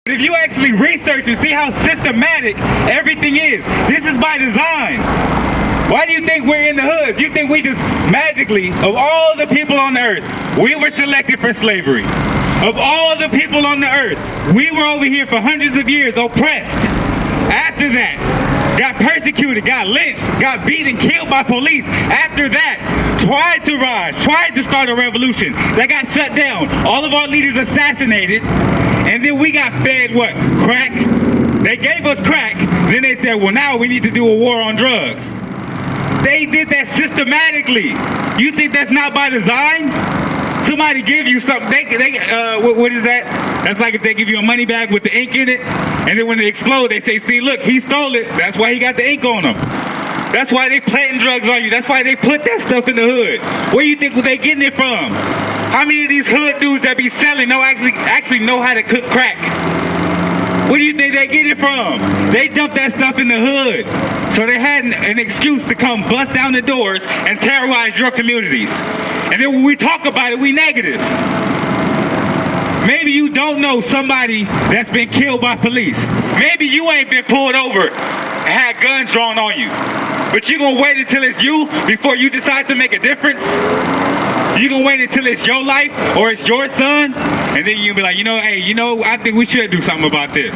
If you actually research and see how systematic everything is, this is by design. Why do you think we're in the hoods? You think we just magically, of all the people on the earth, we were selected for slavery. Of all the people on the earth, we were over here for hundreds of years oppressed. After that, got persecuted, got lynched, got beaten, killed by police. After that, tried to rise, tried to start a revolution. That got shut down. All of our leaders assassinated. And then we got fed what? Crack. They gave us crack. Then they said, well, now we need to do a war on drugs. They did that systematically. You think that's not by design? Somebody give you something. What is that? That's like if they give you a money bag with the ink in it, and then when they explode, they say, see, look, he stole it. That's why he got the ink on him. That's why they planting drugs on you. That's why they put that stuff in the hood. Where do you think they getting it from? How many of these hood dudes that be selling actually know how to cook crack? Where do you think they get it from? They dump that stuff in the hood. So they had an excuse to come bust down the doors and terrorize your communities. And then when we talk about it, we negative. Maybe you don't know somebody that's been killed by police. Maybe you ain't been pulled over and had guns drawn on you. But you gonna wait until it's you before you decide to make a difference? You gonna wait until it's your life or it's your son? And then you'll be like, hey, I think we should do something about this.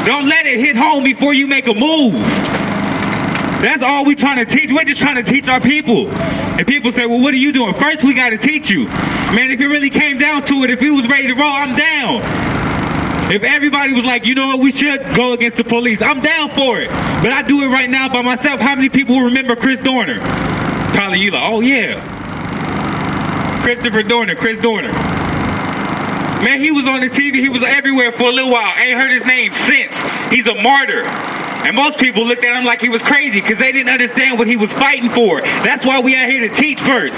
Don't let it hit home before you make a move. That's all we're trying to teach. We're just trying to teach our people. And people say, well, what are you doing? First, we got to teach you. Man, if it really came down to it, if we was ready to roll, I'm down. If everybody was like, you know what, we should go against the police, I'm down for it. But I do it right now by myself. How many people remember Chris Dorner? Probably you like, oh yeah. Christopher Dorner, Chris Dorner. Man, he was on the TV, he was everywhere for a little while. Ain't heard his name since. He's a martyr. And most people looked at him like he was crazy because they didn't understand what he was fighting for. That's why we out here to teach first.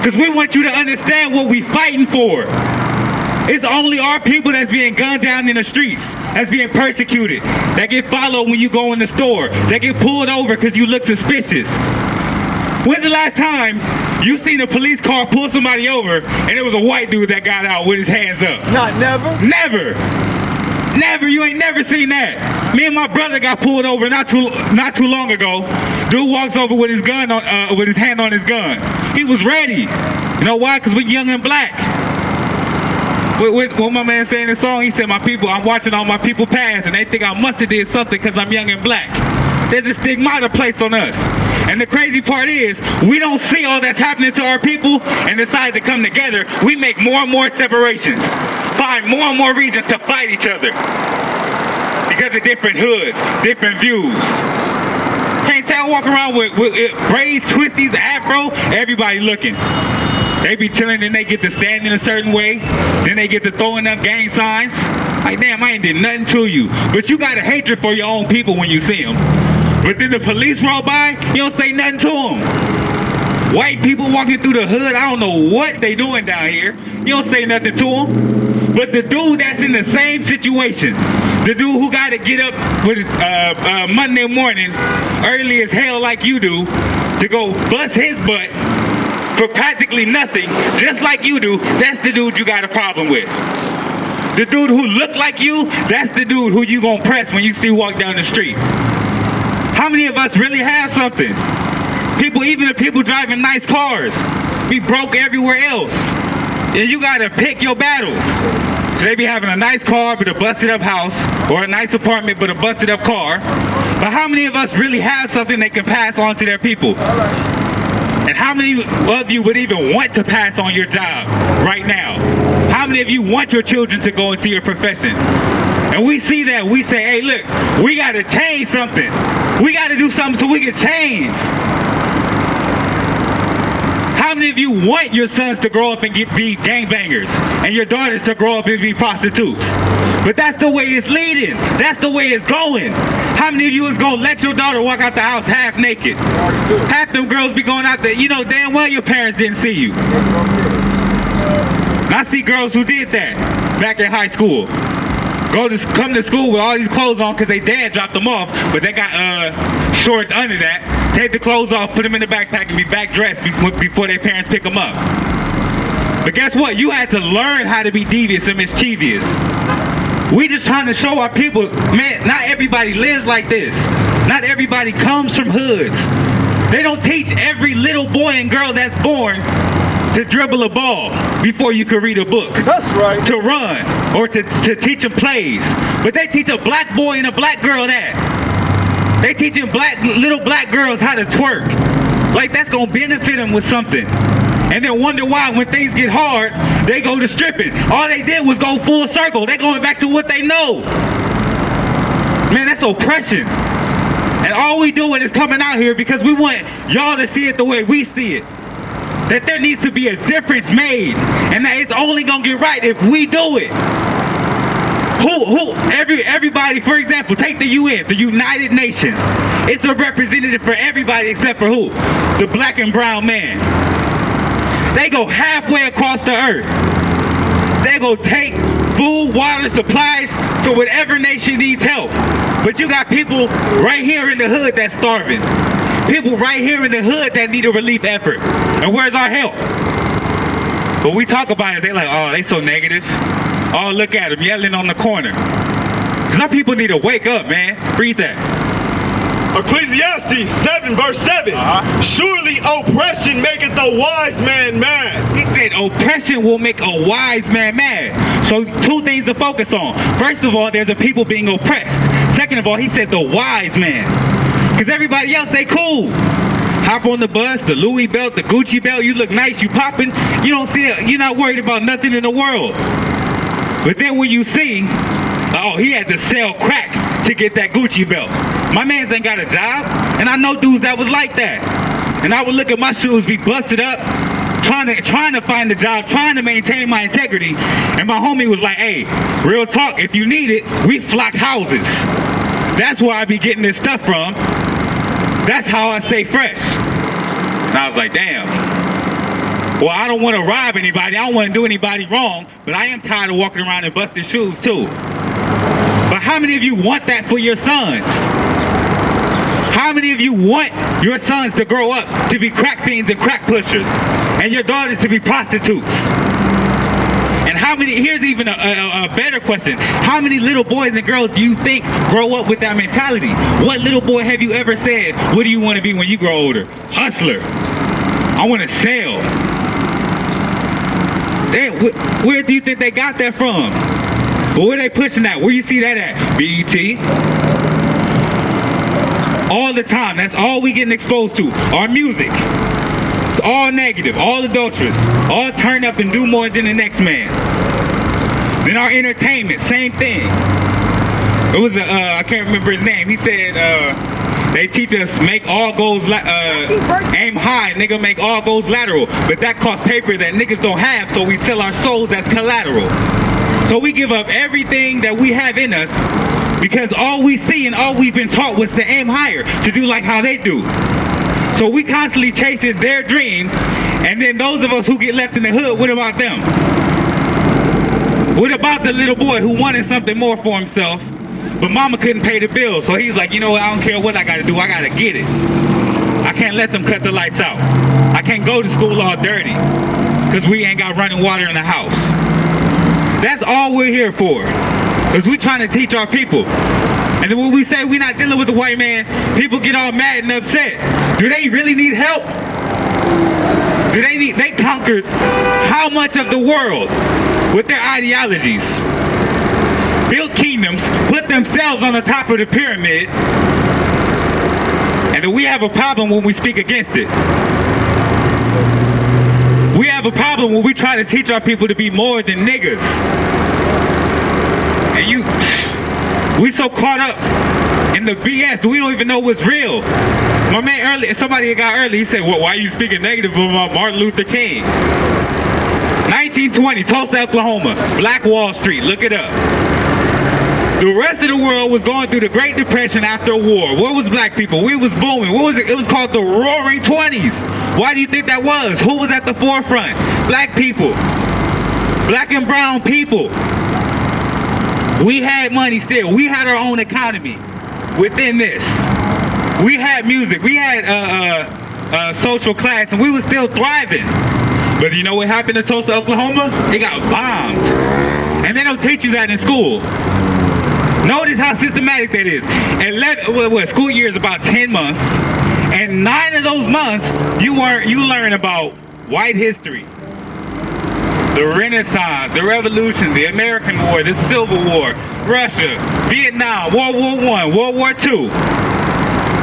Because we want you to understand what we fighting for. It's only our people that's being gunned down in the streets, that's being persecuted, that get followed when you go in the store, that get pulled over because you look suspicious. When's the last time you seen a police car pull somebody over and it was a white dude that got out with his hands up? Not never. Never. Never. You ain't never seen that. Me and my brother got pulled over not too long ago. Dude walks over with his gun on, with his hand on his gun. He was ready. You know why? Because we're young and black. What my man saying in the song, he said, my people, I'm watching all my people pass and they think I must have did something because I'm young and black. There's a stigmata placed on us. And the crazy part is, we don't see all that's happening to our people and decide to come together. We make more and more separations. Find more and more reasons to fight each other. Because of different hoods, different views. Can't tell, walk around with braids, twisties, afro, everybody looking. They be chilling, then they get to standing a certain way, then they get to throwing up gang signs. Like, damn, I ain't did nothing to you. But you got a hatred for your own people when you see them. But then the police roll by, you don't say nothing to them. White people walking through the hood, I don't know what they doing down here. You don't say nothing to them. But the dude that's in the same situation, the dude who got to get up with Monday morning, early as hell like you do, to go bust his butt for practically nothing, just like you do, that's the dude you got a problem with. The dude who look like you, that's the dude who you gonna press when you see walk down the street. How many of us really have something? People, even the people driving nice cars, be broke everywhere else. And you gotta pick your battles. So they be having a nice car but a busted up house, or a nice apartment but a busted up car. But how many of us really have something they can pass on to their people? And how many of you would even want to pass on your job right now? How many of you want your children to go into your profession? And we see that, we say, hey, look, we got to change something. We got to do something so we can change. How many of you want your sons to grow up and be gangbangers and your daughters to grow up and be prostitutes? But that's the way it's leading. That's the way it's going. How many of you is going to let your daughter walk out the house half naked? Half them girls be going out there, you know damn well your parents didn't see you. And I see girls who did that back in high school. Come to school with all these clothes on because they dad dropped them off, but they got shorts under that. Take the clothes off, put them in the backpack, and be back dressed before their parents pick them up. But guess what? You had to learn how to be devious and mischievous. We just trying to show our people, man, not everybody lives like this. Not everybody comes from hoods. They don't teach every little boy and girl that's born to dribble a ball before you can read a book. That's right. To run or to teach them plays. But they teach a black boy and a black girl that. They teaching little black girls how to twerk. Like that's gonna benefit them with something. And then wonder why when things get hard, they go to stripping. All they did was go full circle. They going back to what they know. Man, that's oppression. And all we doing is coming out here because we want y'all to see it the way we see it. That there needs to be a difference made. And that it's only gonna get right if we do it. Everybody, for example, take the UN, the United Nations. It's a representative for everybody except for who? The black and brown man. They go halfway across the earth. They go take food, water, supplies to whatever nation needs help. But you got people right here in the hood that's starving. People right here in the hood that need a relief effort. And where's our help? But we talk about it, they like, oh, they so negative. Oh, look at them yelling on the corner. Because our people need to wake up, man. Read that. Ecclesiastes 7 verse 7. Surely oppression maketh a wise man mad. He said oppression will make a wise man mad. So two things to focus on. First of all, there's a people being oppressed. Second of all, he said the wise man. Because everybody else, they cool. Hop on the bus, the Louis belt, the Gucci belt, you look nice, you popping. You don't see it, you're not worried about nothing in the world. But then when you see, oh, he had to sell crack to get that Gucci belt. My man's ain't got a job, and I know dudes that was like that. And I would look at my shoes be busted up, trying to find a job, trying to maintain my integrity. And my homie was like, hey, real talk, if you need it, we flock houses. That's where I be getting this stuff from. That's how I stay fresh. And I was like, damn. Well, I don't want to rob anybody. I don't want to do anybody wrong, but I am tired of walking around in busted shoes too. But how many of you want that for your sons? How many of you want your sons to grow up to be crack fiends and crack pushers and your daughters to be prostitutes? And how many, here's even a better question. How many little boys and girls do you think grow up with that mentality? What little boy have you ever said, what do you want to be when you grow older? Hustler. I want to sell. Where do you think they got that from? But where they pushing that? Where you see that at? BET. All the time. That's all we getting exposed to. Our music. It's all negative, all adulterous, all turn up and do more than the next man. Then our entertainment, same thing. It was I can't remember his name. He said they teach us make all goals aim high, nigga, make all goals lateral. But that costs paper that niggas don't have, so we sell our souls as collateral. So we give up everything that we have in us because all we see and all we've been taught was to aim higher, to do like how they do. So we constantly chasing their dream, and then those of us who get left in the hood, what about them? What about the little boy who wanted something more for himself, but mama couldn't pay the bills, so he's like, you know what, I don't care what I gotta do, I gotta get it. I can't let them cut the lights out. I can't go to school all dirty, because we ain't got running water in the house. That's all we're here for, because we're trying to teach our people. And then when we say we're not dealing with the white man, people get all mad and upset. Do they really need help? They conquered how much of the world with their ideologies? Built kingdoms, put themselves on the top of the pyramid, and then we have a problem when we speak against it. We have a problem when we try to teach our people to be more than niggas. And we so caught up in the BS, we don't even know what's real. My man earlier, somebody got early, he said, well, why are you speaking negative about Martin Luther King? 1920, Tulsa, Oklahoma, Black Wall Street, look it up. The rest of the world was going through the Great Depression after a war. What was black people? We was booming. What was it? It was called the Roaring 20s. Why do you think that was? Who was at the forefront? Black people. Black and brown people. We had money still. We had our own economy within this. We had music. We had social class, and we were still thriving. But you know what happened to Tulsa, Oklahoma? It got bombed. And they don't teach you that in school. Notice how systematic that is. 11, school year is about 10 months, and 9 of those months you learn about white history, the Renaissance, the Revolution, the American War, the Civil War, Russia, Vietnam, World War I, World War II.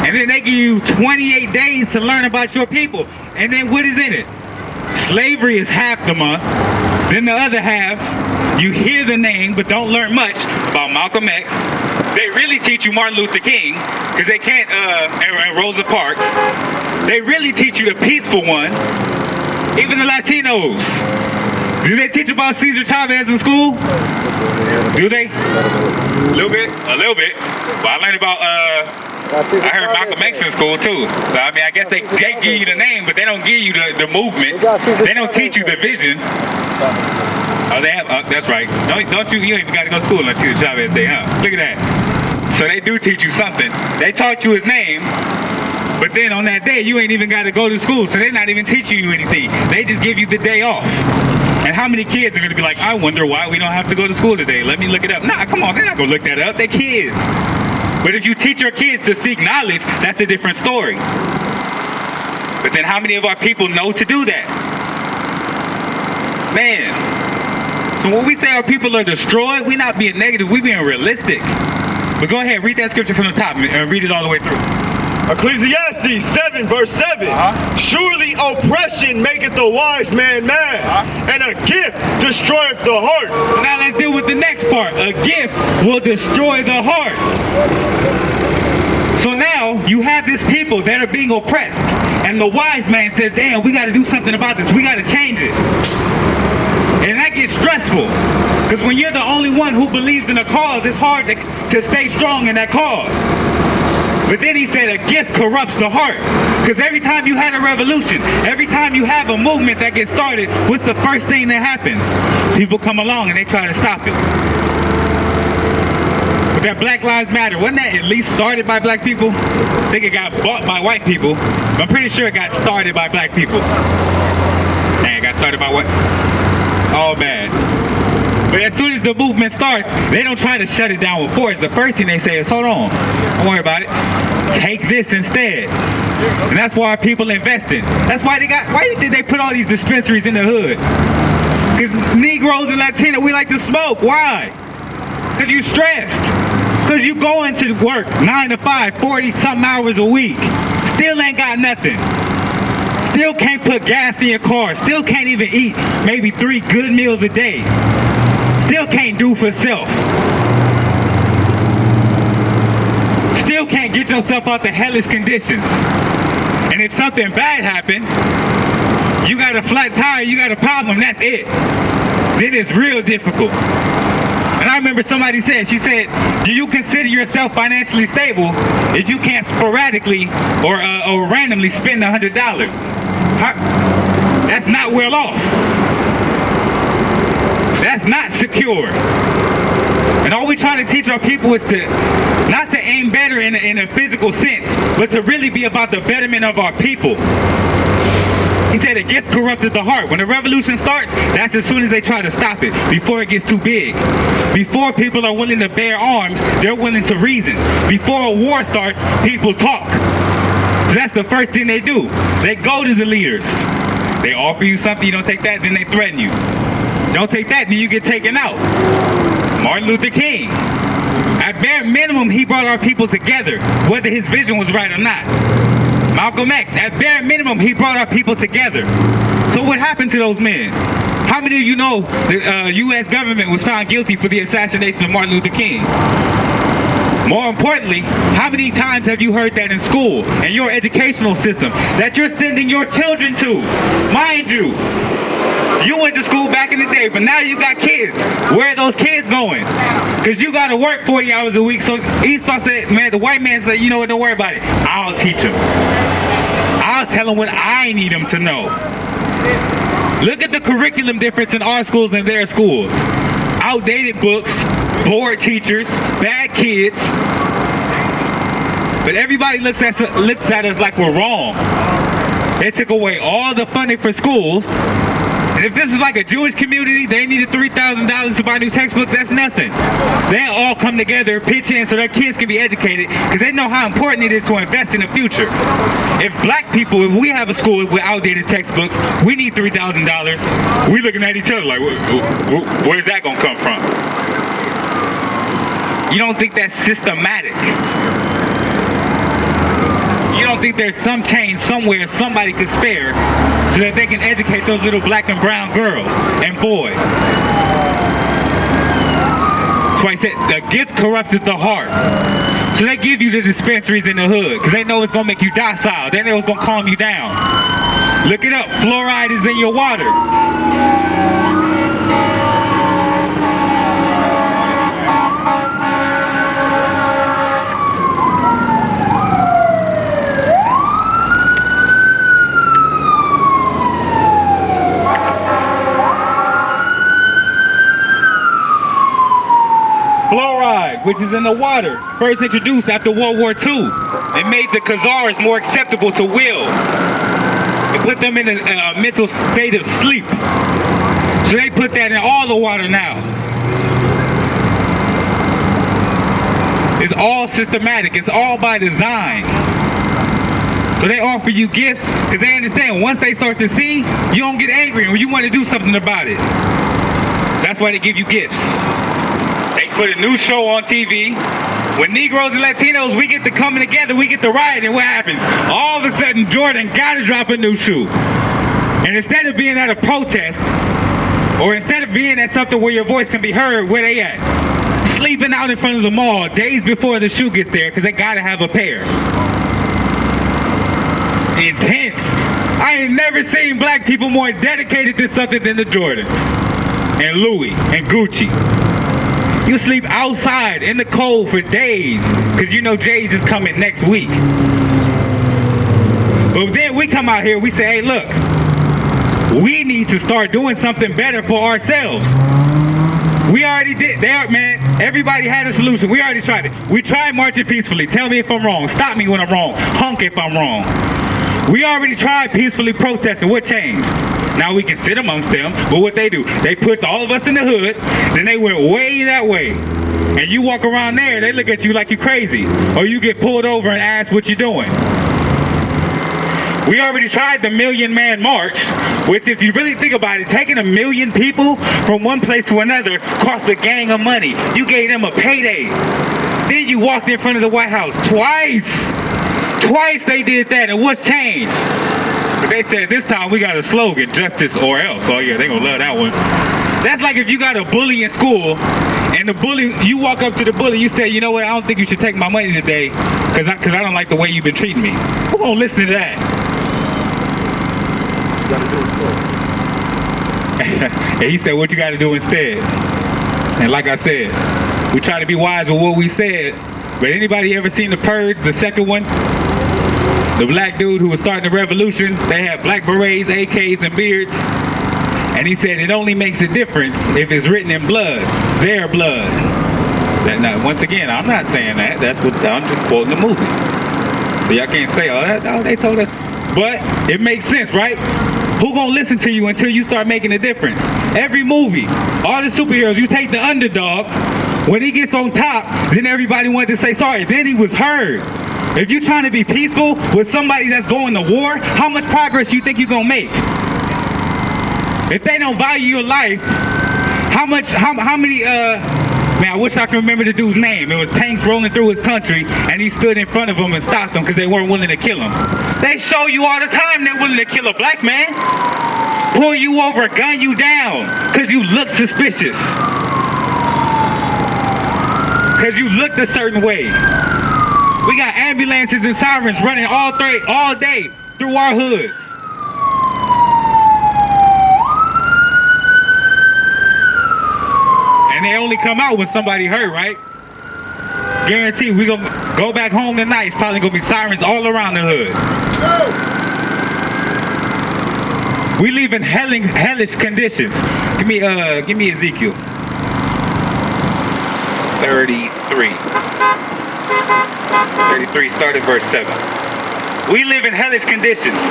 And then they give you 28 days to learn about your people. And then what is in it? Slavery is half the month. Then the other half, you hear the name but don't learn much about Malcolm X. They really teach you Martin Luther King, because they can't, and Rosa Parks. They really teach you the peaceful ones. Even the Latinos. Do they teach about Cesar Chavez in school? Do they? A little bit? A little bit. But I learned about, I heard Malcolm X in school too. So I mean, I guess they give you the name, but they don't give you the movement. They don't teach you the vision. Oh, they have, that's right. Don't you even got to go to school unless Cesar Chavez Day, huh? Look at that. So they do teach you something. They taught you his name. But then on that day, you ain't even got to go to school, so they're not even teaching you anything. They just give you the day off. And how many kids are going to be like, I wonder why we don't have to go to school today. Let me look it up. Nah, come on, they're not going to look that up. They're kids. But if you teach your kids to seek knowledge, that's a different story. But then how many of our people know to do that? Man. So when we say our people are destroyed, we're not being negative, we're being realistic. But go ahead, read that scripture from the top and read it all the way through. Ecclesiastes 7 verse 7. Surely oppression maketh the wise man mad, and a gift destroyeth the heart. So now let's deal with the next part. A gift will destroy the heart. So now you have these people that are being oppressed, and the wise man says, damn, we got to do something about this. We got to change it. And that gets stressful, because when you're the only one who believes in a cause, it's hard to stay strong in that cause. But then he said a gift corrupts the heart. Because every time you had a revolution, every time you have a movement that gets started, what's the first thing that happens? People come along and they try to stop it. But that Black Lives Matter, wasn't that at least started by black people? I think it got bought by white people. But I'm pretty sure it got started by black people. And it got started by what? It's all bad. But as soon as the movement starts, they don't try to shut it down with force. The first thing they say is, hold on, don't worry about it. Take this instead. And that's why people invested. That's why why do you think they put all these dispensaries in the hood? Because Negroes and Latinos, we like to smoke. Why? Because you stressed. Because you going to work 9 to 5, 40-something hours a week. Still ain't got nothing. Still can't put gas in your car. Still can't even eat maybe 3 good meals a day. Still can't do for self. Still can't get yourself out the hellish conditions. And if something bad happened, you got a flat tire, you got a problem, that's it. Then it's real difficult. And I remember somebody said, she said, do you consider yourself financially stable if you can't sporadically or randomly spend $100? That's not well off. That's not secure. And all we're trying to teach our people is to not to aim better in a physical sense, but to really be about the betterment of our people. He said it gets corrupted the heart. When the revolution starts, that's as soon as they try to stop it, before it gets too big. Before people are willing to bear arms, they're willing to reason. Before a war starts, people talk. So that's the first thing they do. They go to the leaders. They offer you something, you don't take that, then they threaten you. Don't take that, then you get taken out. Martin Luther King. At bare minimum, he brought our people together, whether his vision was right or not. Malcolm X, at bare minimum, he brought our people together. So what happened to those men? How many of you know the U.S. government was found guilty for the assassination of Martin Luther King? More importantly, how many times have you heard that in school, in your educational system, that you're sending your children to? Mind you, you went to school back in the day, but now you got kids. Where are those kids going? Because you got to work 40 hours a week. So Esau said, man, the white man said, you know what, don't worry about it. I'll teach them. I'll tell them what I need them to know. Look at the curriculum difference in our schools and their schools. Outdated books, bored teachers, bad kids. But everybody looks at us like we're wrong. They took away all the funding for schools. And if this is like a Jewish community, they needed $3,000 to buy new textbooks, that's nothing. They all come together, pitch in so their kids can be educated, because they know how important it is to invest in the future. If black people, if we have a school with outdated textbooks, we need $3,000. We looking at each other like, where's that gonna come from? You don't think that's systematic? You don't think there's some change somewhere somebody could spare so that they can educate those little black and brown girls and boys? That's why he said the gift corrupted the heart. So they give you the dispensaries in the hood because they know it's going to make you docile. They know it's going to calm you down. Look it up. Fluoride is in your water. Fluoride, which is in the water, first introduced after World War II. It made the Khazars more acceptable to will. It put them in a mental state of sleep. So they put that in all the water now. It's all systematic. It's all by design. So they offer you gifts because they understand once they start to see, you don't get angry and you want to do something about it. That's why they give you gifts. They put a new show on TV. When Negroes and Latinos, we get to coming together, we get to riot, and what happens? All of a sudden, Jordan gotta drop a new shoe. And instead of being at a protest, or instead of being at something where your voice can be heard, where they at? Sleeping out in front of the mall days before the shoe gets there, because they gotta have a pair. Intense. I ain't never seen black people more dedicated to something than the Jordans, and Louis, and Gucci. You sleep outside in the cold for days because you know Jay's is coming next week. But then we come out here, we say, hey, look, we need to start doing something better for ourselves. We already did. Man, everybody had a solution. We already tried it. We tried marching peacefully. Tell me if I'm wrong. Stop me when I'm wrong. Honk if I'm wrong. We already tried peacefully protesting. What changed? Now we can sit amongst them, but what they do, they pushed all of us in the hood, then they went way that way. And you walk around there, they look at you like you're crazy. Or you get pulled over and asked what you're doing. We already tried the Million Man March, which if you really think about it, taking 1 million people from one place to another costs a gang of money. You gave them a payday. Then you walked in front of the White House twice. Twice they did that, and what's changed? But they said this time we got a slogan, justice or else. Oh yeah, they gonna love that one. That's like if you got a bully in school, and the bully, you walk up to the bully, you say, you know what, I don't think you should take my money today, cause I don't like the way you've been treating me. Who gonna listen to that? You gotta do instead. And he said, what you gotta do instead? And like I said, we try to be wise with what we said, but anybody ever seen The Purge, the second one? The black dude who was starting the revolution, they had black berets, AKs, and beards. And he said it only makes a difference if it's written in blood, their blood. Now, once again, I'm not saying that. That's what I'm just quoting the movie. So y'all can't say, oh, they told us. But it makes sense, right? Who gonna listen to you until you start making a difference? Every movie, all the superheroes, you take the underdog. When he gets on top, then everybody wanted to say sorry. Then he was heard. If you're trying to be peaceful with somebody that's going to war, how much progress you think you're gonna make? If they don't value your life, how many, man, I wish I could remember the dude's name. It was tanks rolling through his country, and he stood in front of them and stopped them because they weren't willing to kill him. They show you all the time they're willing to kill a black man. Pull you over, gun you down, because you look suspicious. Because you looked a certain way. We got ambulances and sirens running all day through our hoods. And they only come out when somebody hurt, right? Guarantee we gonna go back home tonight. It's probably gonna be sirens all around the hood. We live in hellish conditions. Give me Ezekiel 33. 33, start at verse 7. We live in hellish conditions.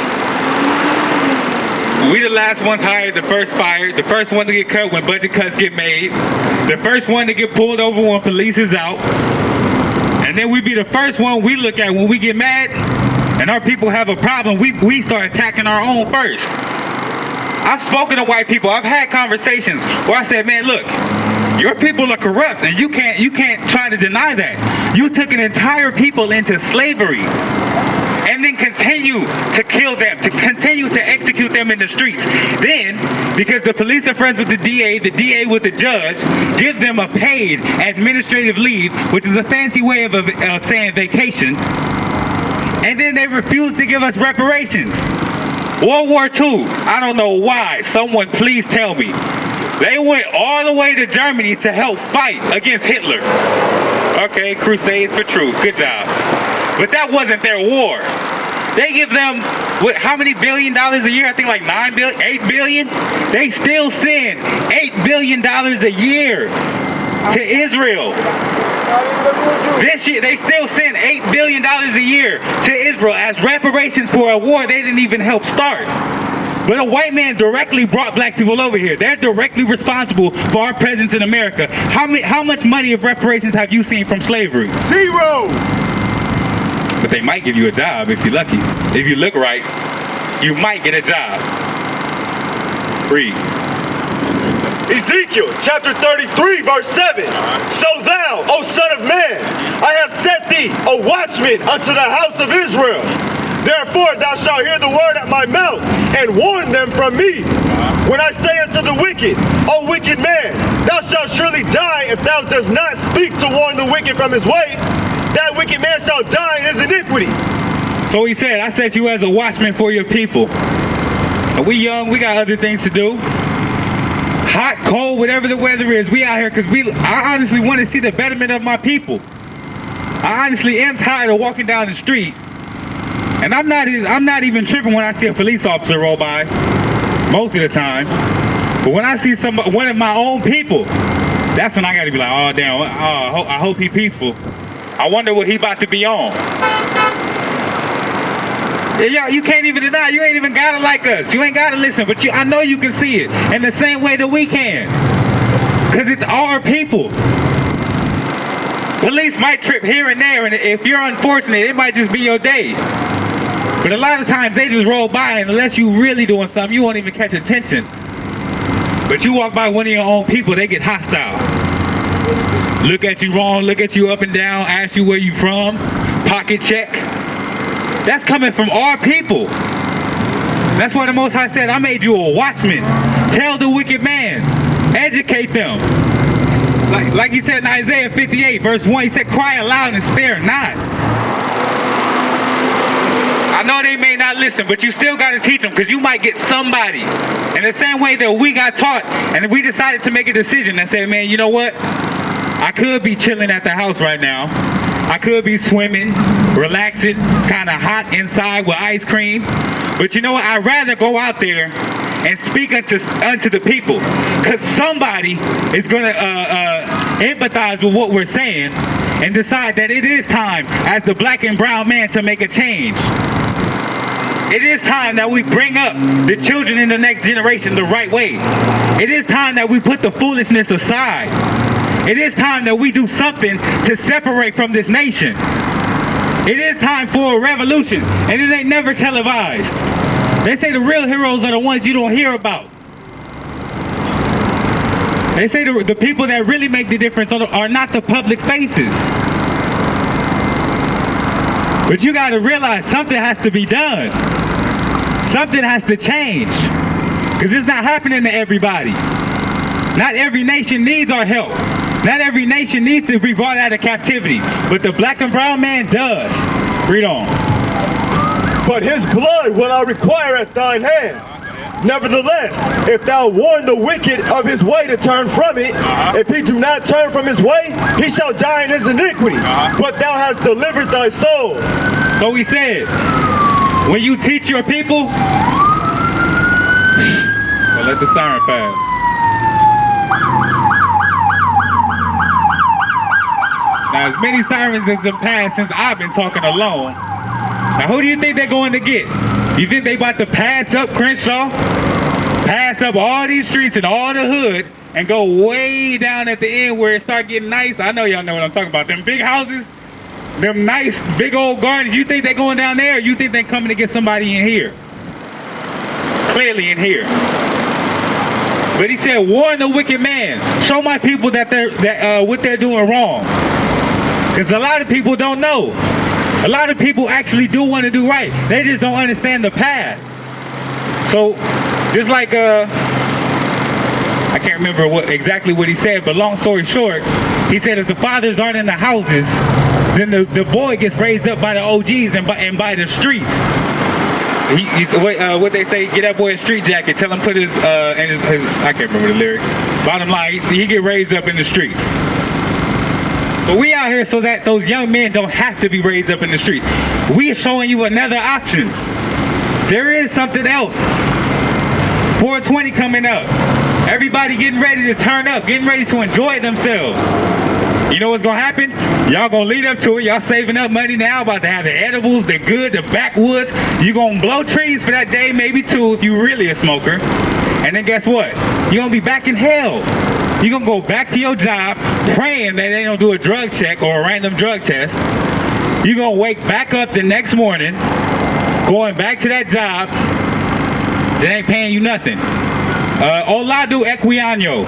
We the last ones hired, the first fired, the first one to get cut when budget cuts get made, the first one to get pulled over when police is out, and then we be the first one we look at when we get mad and our people have a problem. We start attacking our own first. I've spoken to white people. I've had conversations where I said, man, look, your people are corrupt, and you can't try to deny that. You took an entire people into slavery and then continue to kill them, to continue to execute them in the streets. Then, because the police are friends with the DA with the judge, give them a paid administrative leave, which is a fancy way of saying vacations, and then they refuse to give us reparations. World War II, I don't know why. Someone please tell me. They went all the way to Germany to help fight against Hitler. Okay, Crusades for Truth, good job. But that wasn't their war. They give them, how many $billion a year? I think like 9 billion, 8 billion? They still send $8 billion a year to Israel. This year, they still send $8 billion a year to Israel as reparations for a war they didn't even help start. But a white man directly brought black people over here. They're directly responsible for our presence in America. How much money of reparations have you seen from slavery? 0. But they might give you a job if you're lucky. If you look right, you might get a job. Read. Ezekiel chapter 33 verse 7. So thou, O son of man, I have set thee a watchman unto the house of Israel. Therefore thou shalt hear the word at my mouth, and warn them from me. When I say unto the wicked, O wicked man, thou shalt surely die if thou dost not speak to warn the wicked from his way, that wicked man shall die in his iniquity. So he said, I set you as a watchman for your people. And we young, we got other things to do. Hot, cold, whatever the weather is, we out here because I honestly want to see the betterment of my people. I honestly am tired of walking down the street, and I'm not even tripping when I see a police officer roll by, most of the time. But when I see one of my own people, that's when I got to be like, oh damn, I hope he peaceful. I wonder what he about to be on. Yeah, you can't even deny. You ain't even gotta like us. You ain't gotta listen. But I know you can see it in the same way that we can. Because it's our people. Police might trip here and there, and if you're unfortunate, it might just be your day. But a lot of times they just roll by, and unless you really doing something, you won't even catch attention. But you walk by one of your own people, they get hostile. Look at you wrong, look at you up and down, ask you where you from, pocket check. That's coming from our people. That's why the Most High said, I made you a watchman. Tell the wicked man. Educate them. Like he said in Isaiah 58, verse 1, he said, cry aloud and spare not. I know they may not listen, but you still got to teach them, because you might get somebody. In the same way that we got taught, and we decided to make a decision that said, man, you know what? I could be chilling at the house right now. I could be swimming, relaxing. It's kind of hot inside with ice cream. But you know what? I'd rather go out there and speak unto the people. Because somebody is going to empathize with what we're saying and decide that it is time as the black and brown man to make a change. It is time that we bring up the children in the next generation the right way. It is time that we put the foolishness aside. It is time that we do something to separate from this nation. It is time for a revolution, and it ain't never televised. They say the real heroes are the ones you don't hear about. They say the people that really make the difference are not the public faces. But you got to realize something has to be done. Something has to change, because it's not happening to everybody. Not every nation needs our help. Not every nation needs to be brought out of captivity, but the black and brown man does. Read on. But his blood will I require at thine hand. Nevertheless, if thou warn the wicked of his way to turn from it, if he do not turn from his way, he shall die in his iniquity. But thou hast delivered thy soul. So he said, when you teach your people, well, let the siren pass. Now, as many sirens as have passed since I've been talking alone. Now, who do you think they're going to get? You think they about to pass up Crenshaw? pass up all these streets and all the hood and go way down at the end where it start getting nice. I know y'all know what I'm talking about. Them big houses, them nice big old gardens. You think they going down there, or you think they coming to get somebody in here? Clearly in here. But he said, warn the wicked man. Show my people that what they're doing wrong. Because a lot of people don't know. A lot of people actually do want to do right. They just don't understand the path. So, just like, I can't remember exactly what he said, but long story short, he said if the fathers aren't in the houses, then the boy gets raised up by the OGs and by the streets. What they say, get that boy a street jacket, tell him put his I can't remember the lyric. Bottom line, he get raised up in the streets. So we out here so that those young men don't have to be raised up in the streets. We are showing you another option. There is something else. 420 coming up. Everybody getting ready to turn up, getting ready to enjoy themselves. You know what's gonna happen? Y'all gonna lead up to it. Y'all saving up money now, about to have the edibles, the good, the backwoods. You gonna blow trees for that day, maybe two, if you really a smoker. And then guess what? You're gonna be back in hell. You're gonna go back to your job praying that they don't do a drug check or a random drug test. You're gonna wake back up the next morning, going back to that job that ain't paying you nothing. Oladu Equiano.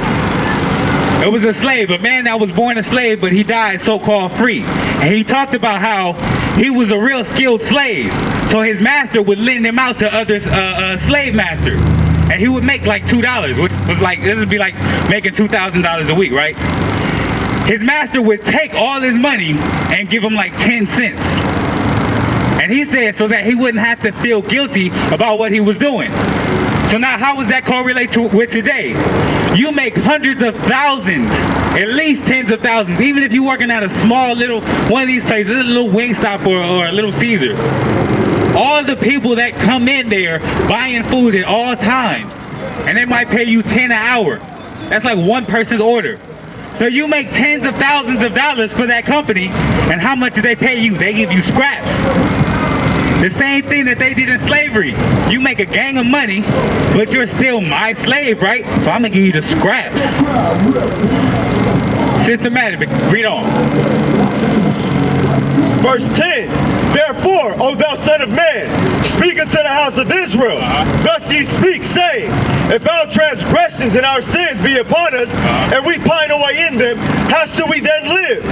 It was a slave, a man that was born a slave, but he died so-called free. And he talked about how he was a real skilled slave. So his master would lend him out to other slave masters. And he would make like $2, which was like, this would be like making $2,000 a week, right? His master would take all his money and give him like 10 cents. And he said so that he wouldn't have to feel guilty about what he was doing. So now how does that correlate with today? You make hundreds of thousands, at least tens of thousands, even if you're working at a small little, one of these places, a little Wingstop or a Little Caesars. All the people that come in there buying food at all times, and they might pay you 10 an hour. That's like one person's order. So you make tens of thousands of dollars for that company, and how much do they pay you? They give you scraps. The same thing that they did in slavery. You make a gang of money, but you're still my slave, right? So I'm gonna give you the scraps. Systematic. Read on. Verse 10. Therefore, O thou son of man, speak unto the house of Israel. Thus ye speak, saying, if our transgressions and our sins be upon us, and we pine away in them, how shall we then live?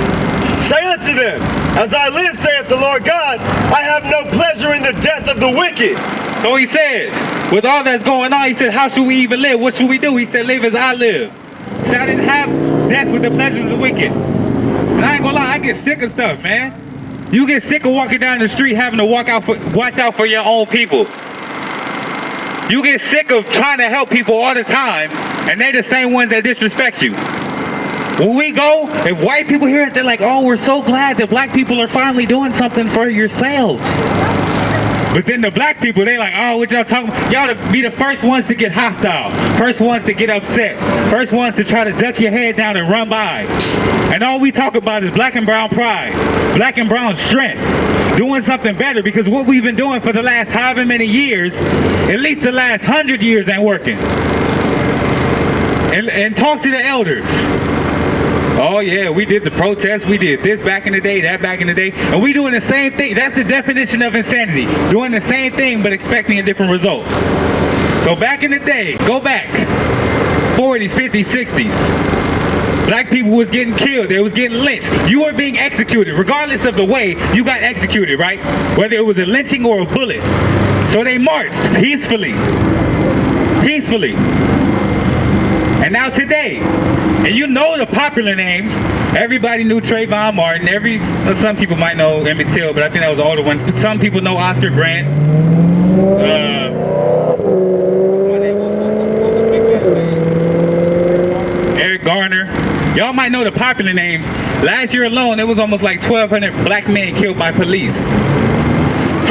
Say unto them, as I live, saith the Lord God, I have no pleasure in the death of the wicked. So he said, with all that's going on, he said, how should we even live? What should we do? He said, live as I live. He said, I didn't have death with the pleasure of the wicked. And I ain't gonna lie, I get sick of stuff, man. You get sick of walking down the street having to watch out for your own people. You get sick of trying to help people all the time, and they the same ones that disrespect you. When we go, if white people hear us, they're like, oh, we're so glad that black people are finally doing something for yourselves. But then the black people, they like, oh, what y'all talking about? Y'all to be the first ones to get hostile, first ones to get upset, first ones to try to duck your head down and run by. And all we talk about is black and brown pride, black and brown strength, doing something better, because what we've been doing for the last however many years, at least the last 100 years, ain't working. And talk to the elders. Oh yeah, we did the protests, we did this back in the day, that back in the day, and we doing the same thing. That's the definition of insanity. Doing the same thing but expecting a different result. So back in the day, go back, 40s, 50s, 60s, black people was getting killed, they was getting lynched. You were being executed, regardless of the way you got executed, right? Whether it was a lynching or a bullet. So they marched peacefully. Peacefully. And now today, and you know the popular names, everybody knew Trayvon Martin, some people might know Emmett Till, but I think that was the older one. Some people know Oscar Grant. Eric Garner. Y'all might know the popular names. Last year alone, there was almost like 1,200 black men killed by police.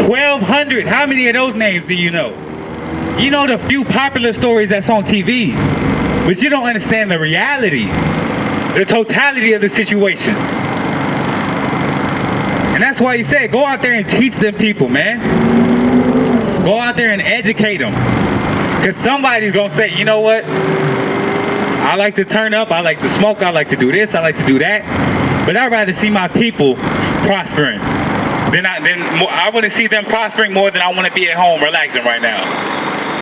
1,200. How many of those names do you know? You know the few popular stories that's on TV. But you don't understand the reality, the totality of the situation. And that's why he said, go out there and teach them people, man. Go out there and educate them. Because somebody's going to say, you know what? I like to turn up, I like to smoke, I like to do this, I like to do that. But I'd rather see my people prospering. I want to see them prospering more than I want to be at home relaxing right now.